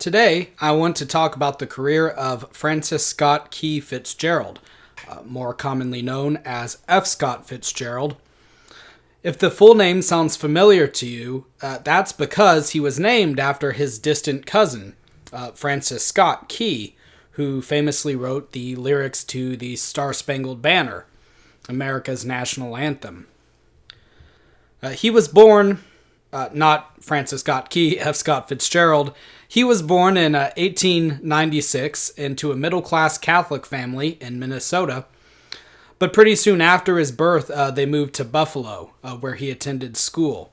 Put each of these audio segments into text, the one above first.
Today, I want to talk about the career of Francis Scott Key Fitzgerald, more commonly known as F. Scott Fitzgerald. If the full name sounds familiar to you, that's because he was named after his distant cousin, Francis Scott Key, who famously wrote the lyrics to the Star-Spangled Banner, America's national anthem. He was born, not Francis Scott Key, F. Scott Fitzgerald. He was born in 1896 into a middle-class Catholic family in Minnesota. But pretty soon after his birth, they moved to Buffalo, where he attended school.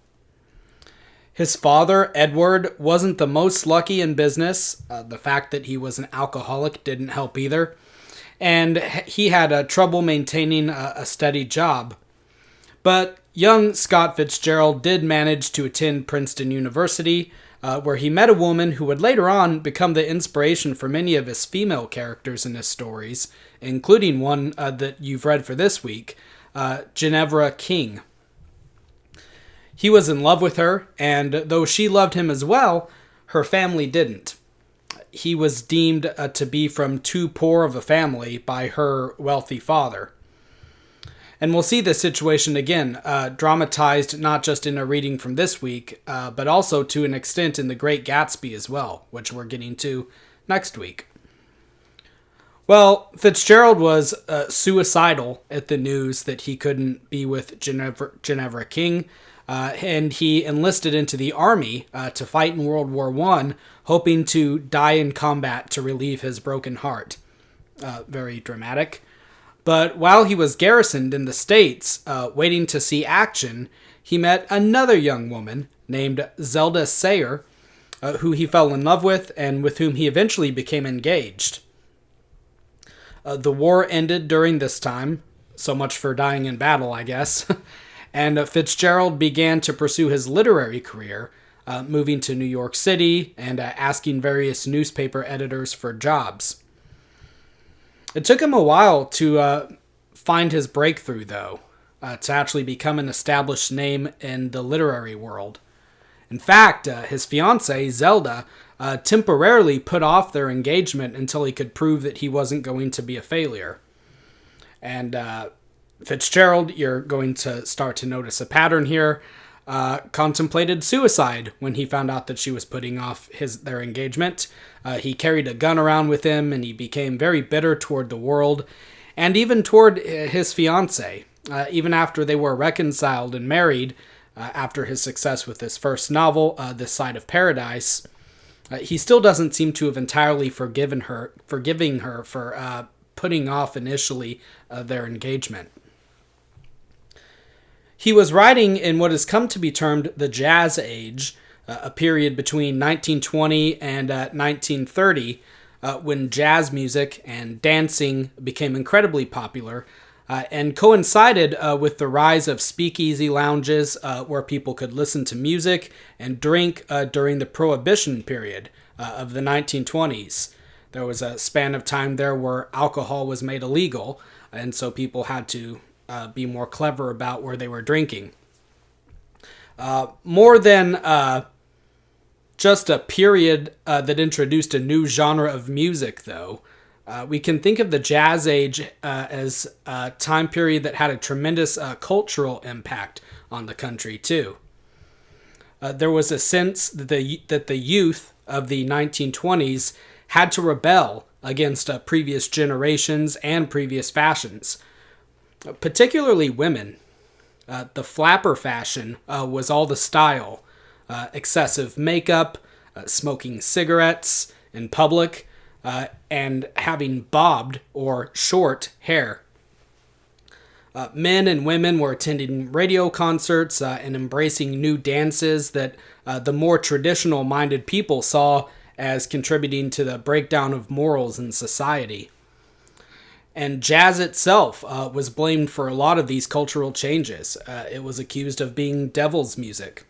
His father, Edward, wasn't the most lucky in business. The fact that he was an alcoholic didn't help either. And he had trouble maintaining a steady job. But young Scott Fitzgerald did manage to attend Princeton University, where he met a woman who would later on become the inspiration for many of his female characters in his stories, including one that you've read for this week, Ginevra King. He was in love with her, and though she loved him as well, her family didn't. He was deemed to be from too poor of a family by her wealthy father. And we'll see this situation again, dramatized not just in a reading from this week, but also to an extent in The Great Gatsby as well, which we're getting to next week. Well, Fitzgerald was suicidal at the news that he couldn't be with Ginevra King, and he enlisted into the army to fight in World War I, hoping to die in combat to relieve his broken heart. Very dramatic. But while he was garrisoned in the States, waiting to see action, he met another young woman named Zelda Sayer, who he fell in love with and with whom he eventually became engaged. The war ended during this time, so much for dying in battle, I guess, and Fitzgerald began to pursue his literary career, moving to New York City and asking various newspaper editors for jobs. It took him a while to find his breakthrough, though, to actually become an established name in the literary world. In fact, his fiancée, Zelda, temporarily put off their engagement until he could prove that he wasn't going to be a failure. And Fitzgerald, you're going to start to notice a pattern here, contemplated suicide when he found out that she was putting off their engagement. He carried a gun around with him, and he became very bitter toward the world, and even toward his fiancée. Even after they were reconciled and married, after his success with his first novel, This Side of Paradise, he still doesn't seem to have entirely forgiving her for putting off initially their engagement. He was writing in what has come to be termed the Jazz Age, a period between 1920 and 1930, when jazz music and dancing became incredibly popular, and coincided with the rise of speakeasy lounges where people could listen to music and drink during the Prohibition period of the 1920s. There was a span of time there where alcohol was made illegal, and so people had to be more clever about where they were drinking. More than just a period that introduced a new genre of music, though, we can think of the Jazz Age as a time period that had a tremendous cultural impact on the country, too. There was a sense that the youth of the 1920s had to rebel against previous generations and previous fashions. Particularly women. The flapper fashion was all the style. Excessive makeup, smoking cigarettes in public, and having bobbed or short hair. Men and women were attending radio concerts and embracing new dances that the more traditional-minded people saw as contributing to the breakdown of morals in society. And jazz itself was blamed for a lot of these cultural changes. It was accused of being devil's music.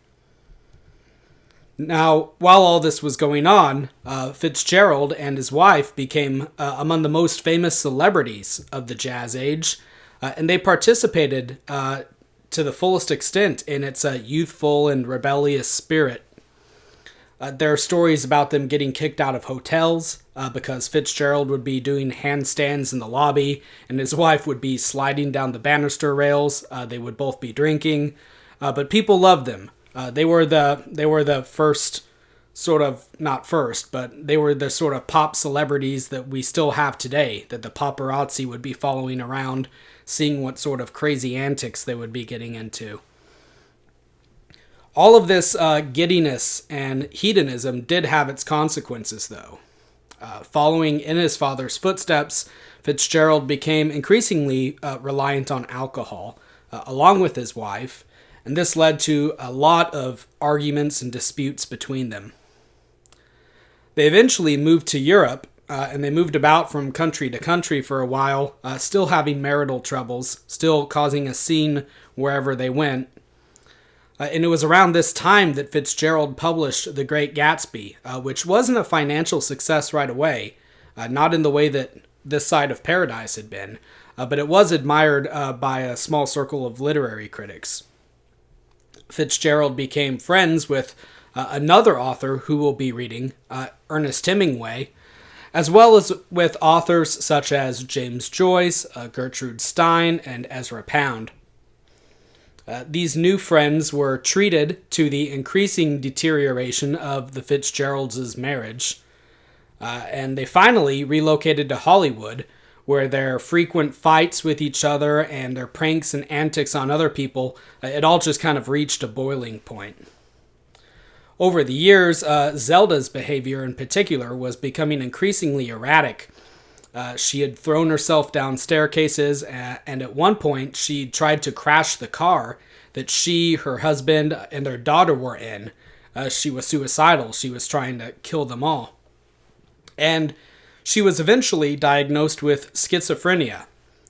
Now, while all this was going on, Fitzgerald and his wife became among the most famous celebrities of the Jazz Age, and they participated to the fullest extent in its youthful and rebellious spirit. There are stories about them getting kicked out of hotels because Fitzgerald would be doing handstands in the lobby and his wife would be sliding down the banister rails. They would both be drinking, but people loved them. They were the first, sort of, not first, but they were the sort of pop celebrities that we still have today, that the paparazzi would be following around, seeing what sort of crazy antics they would be getting into. All of this giddiness and hedonism did have its consequences, though. Following in his father's footsteps, Fitzgerald became increasingly reliant on alcohol, along with his wife, and this led to a lot of arguments and disputes between them. They eventually moved to Europe, and they moved about from country to country for a while, still having marital troubles, still causing a scene wherever they went. And it was around this time that Fitzgerald published The Great Gatsby, which wasn't a financial success right away, not in the way that This Side of Paradise had been, but it was admired by a small circle of literary critics. Fitzgerald became friends with another author who we'll be reading, Ernest Hemingway, as well as with authors such as James Joyce, Gertrude Stein, and Ezra Pound. These new friends were treated to the increasing deterioration of the Fitzgeralds' marriage, and they finally relocated to Hollywood, where their frequent fights with each other and their pranks and antics on other people, it all just kind of reached a boiling point. Over the years, Zelda's behavior in particular was becoming increasingly erratic. She had thrown herself down staircases, and at one point she tried to crash the car that she, her husband, and their daughter were in. She was suicidal. She was trying to kill them all. And she was eventually diagnosed with schizophrenia.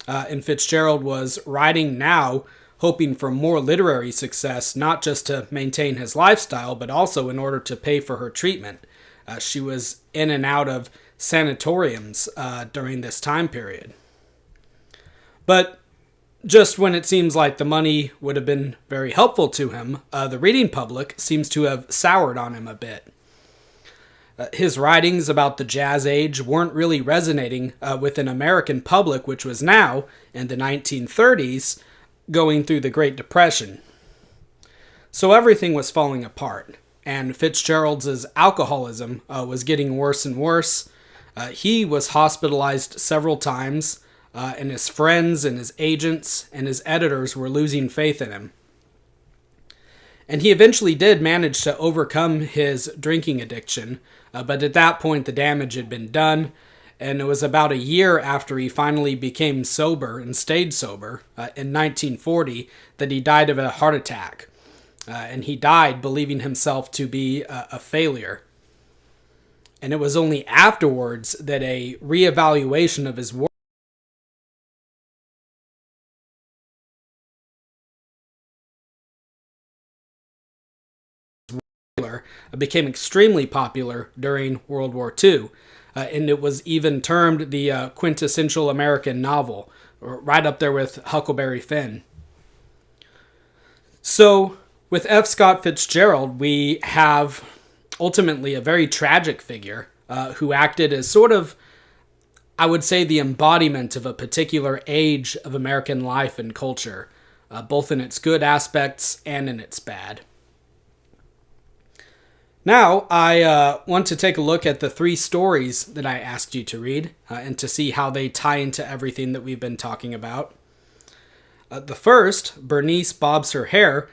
And Fitzgerald was writing now, hoping for more literary success, not just to maintain his lifestyle, but also in order to pay for her treatment. She was in and out of sanatoriums during this time period. But just when it seems like the money would have been very helpful to him, the reading public seems to have soured on him a bit. His writings about the Jazz Age weren't really resonating with an American public, which was now, in the 1930s, going through the Great Depression. So everything was falling apart, and Fitzgerald's alcoholism was getting worse and worse. He was hospitalized several times, and his friends and his agents and his editors were losing faith in him. And he eventually did manage to overcome his drinking addiction, but at that point the damage had been done, and it was about a year after he finally became sober and stayed sober, in 1940, that he died of a heart attack. And he died believing himself to be a failure. And it was only afterwards that a reevaluation of his work became extremely popular during World War II. And it was even termed the quintessential American novel, right up there with Huckleberry Finn. So, with F. Scott Fitzgerald, we have ultimately a very tragic figure who acted as sort of, I would say, the embodiment of a particular age of American life and culture, both in its good aspects and in its bad. Now, I want to take a look at the 3 stories that I asked you to read and to see how they tie into everything that we've been talking about. The first, Bernice Bobs Her Hair,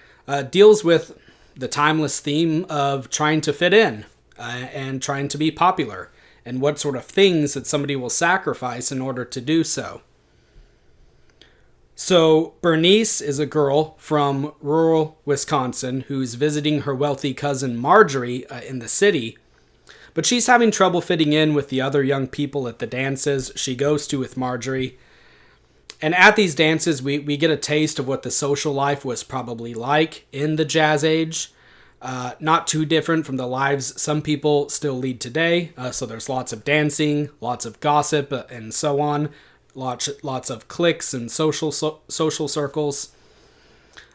deals with the timeless theme of trying to fit in and trying to be popular, and what sort of things that somebody will sacrifice in order to do so. So, Bernice is a girl from rural Wisconsin who's visiting her wealthy cousin Marjorie in the city, but she's having trouble fitting in with the other young people at the dances she goes to with Marjorie. And at these dances, we get a taste of what the social life was probably like in the Jazz Age. Not too different from the lives some people still lead today. So there's lots of dancing, lots of gossip, and so on. Lots of cliques and social circles.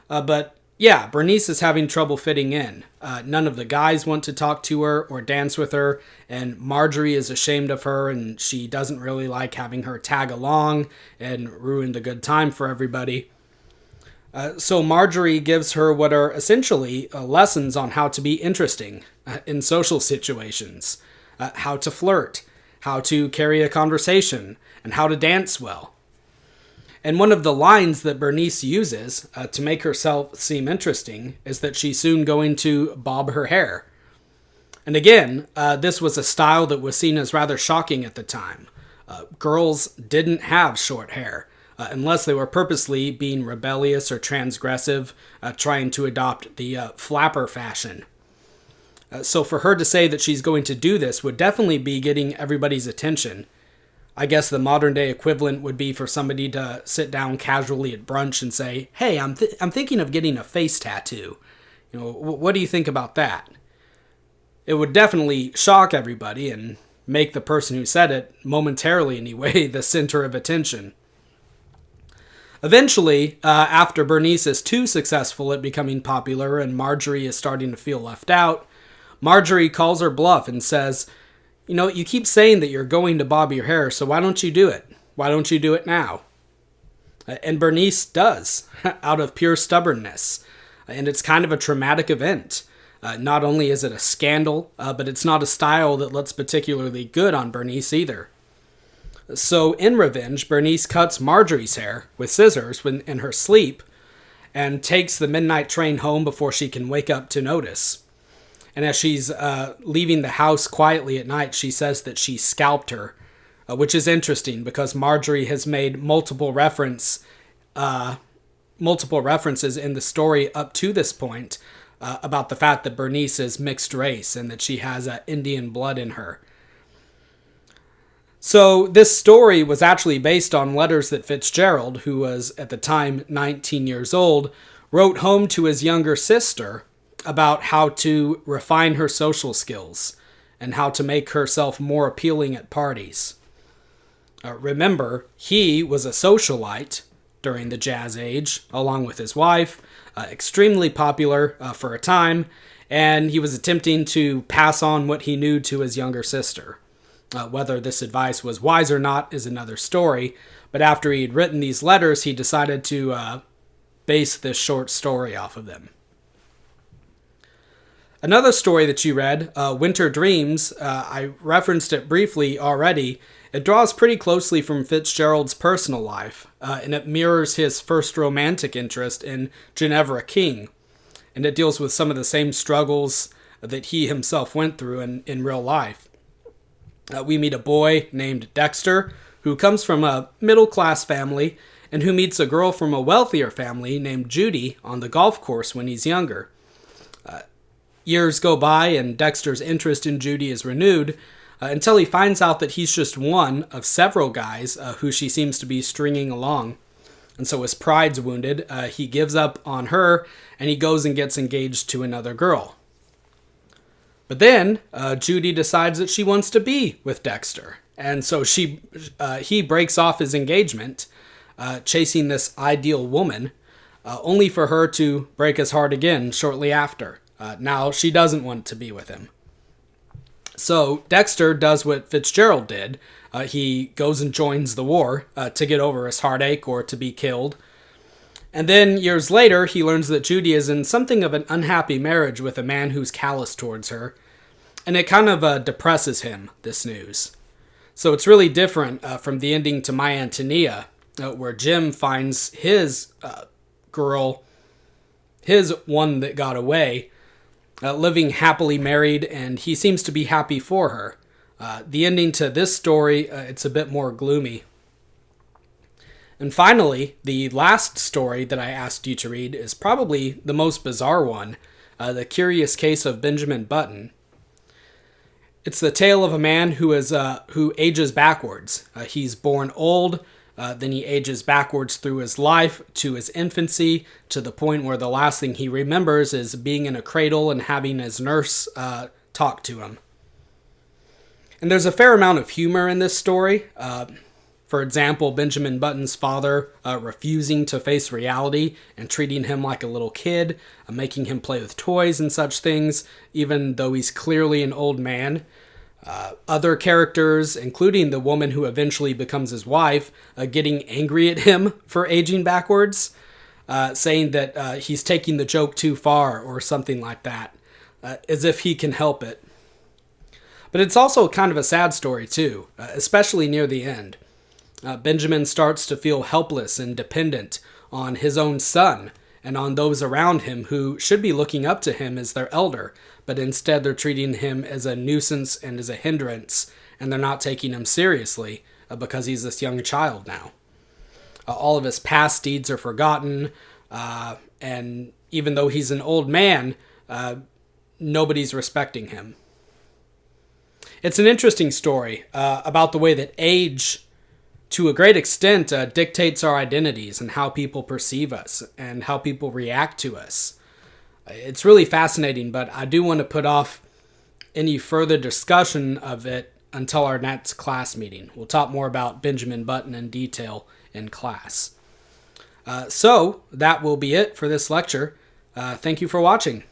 But yeah, Bernice is having trouble fitting in. None of the guys want to talk to her or dance with her, and Marjorie is ashamed of her, and she doesn't really like having her tag along and ruin the good time for everybody. So Marjorie gives her what are essentially lessons on how to be interesting in social situations, how to flirt, how to carry a conversation, and how to dance well. And one of the lines that Bernice uses to make herself seem interesting is that she's soon going to bob her hair. And again, this was a style that was seen as rather shocking at the time. Girls didn't have short hair, unless they were purposely being rebellious or transgressive, trying to adopt the flapper fashion. So for her to say that she's going to do this would definitely be getting everybody's attention. I guess the modern day equivalent would be for somebody to sit down casually at brunch and say, "Hey, I'm thinking of getting a face tattoo. What do you think about that?" It would definitely shock everybody and make the person who said it, momentarily anyway, the center of attention. Eventually, after Bernice is too successful at becoming popular and Marjorie is starting to feel left out, Marjorie calls her bluff and says, "You keep saying that you're going to bob your hair, so why don't you do it? Why don't you do it now?" And Bernice does, out of pure stubbornness. And it's kind of a traumatic event. Not only is it a scandal, but it's not a style that looks particularly good on Bernice either. So in revenge, Bernice cuts Marjorie's hair with scissors in her sleep and takes the midnight train home before she can wake up to notice. And as she's leaving the house quietly at night, she says that she scalped her, which is interesting because Marjorie has made multiple references in the story up to this point about the fact that Bernice is mixed race and that she has Indian blood in her. So this story was actually based on letters that Fitzgerald, who was at the time 19 years old, wrote home to his younger sister about how to refine her social skills and how to make herself more appealing at parties. Remember, he was a socialite during the Jazz Age, along with his wife, extremely popular for a time, and he was attempting to pass on what he knew to his younger sister. Whether this advice was wise or not is another story, but after he'd written these letters, he decided to base this short story off of them. Another story that you read, Winter Dreams, I referenced it briefly already. It draws pretty closely from Fitzgerald's personal life, and it mirrors his first romantic interest in Ginevra King, and it deals with some of the same struggles that he himself went through in real life. We meet a boy named Dexter, who comes from a middle-class family, and who meets a girl from a wealthier family named Judy on the golf course when he's younger. Years go by, and Dexter's interest in Judy is renewed, until he finds out that he's just one of several guys who she seems to be stringing along. And so his pride's wounded, he gives up on her, and he goes and gets engaged to another girl. But then Judy decides that she wants to be with Dexter. And so he breaks off his engagement, chasing this ideal woman, only for her to break his heart again shortly after. Now she doesn't want to be with him. So Dexter does what Fitzgerald did. He goes and joins the war to get over his heartache or to be killed. And then years later, he learns that Judy is in something of an unhappy marriage with a man who's callous towards her. And it kind of depresses him, this news. So it's really different from the ending to My Antonia, where Jim finds his girl, his one that got away, living happily married, and he seems to be happy for her. The ending to this story, it's a bit more gloomy. And finally, the last story that I asked you to read is probably the most bizarre one, The Curious Case of Benjamin Button. It's the tale of a man who ages backwards. He's born old, then he ages backwards through his life to his infancy, to the point where the last thing he remembers is being in a cradle and having his nurse talk to him. And there's a fair amount of humor in this story. For example, Benjamin Button's father refusing to face reality and treating him like a little kid, making him play with toys and such things, even though he's clearly an old man. Other characters, including the woman who eventually becomes his wife, getting angry at him for aging backwards, saying that he's taking the joke too far or something like that, as if he can help it. But it's also kind of a sad story too, especially near the end. Benjamin starts to feel helpless and dependent on his own son and on those around him who should be looking up to him as their elder, but instead they're treating him as a nuisance and as a hindrance, and they're not taking him seriously because he's this young child now. All of his past deeds are forgotten, and even though he's an old man, nobody's respecting him. It's an interesting story about the way that age, to a great extent, dictates our identities and how people perceive us and how people react to us. It's really fascinating, but I do want to put off any further discussion of it until our next class meeting. We'll talk more about Benjamin Button in detail in class. So that will be it for this lecture. Thank you for watching.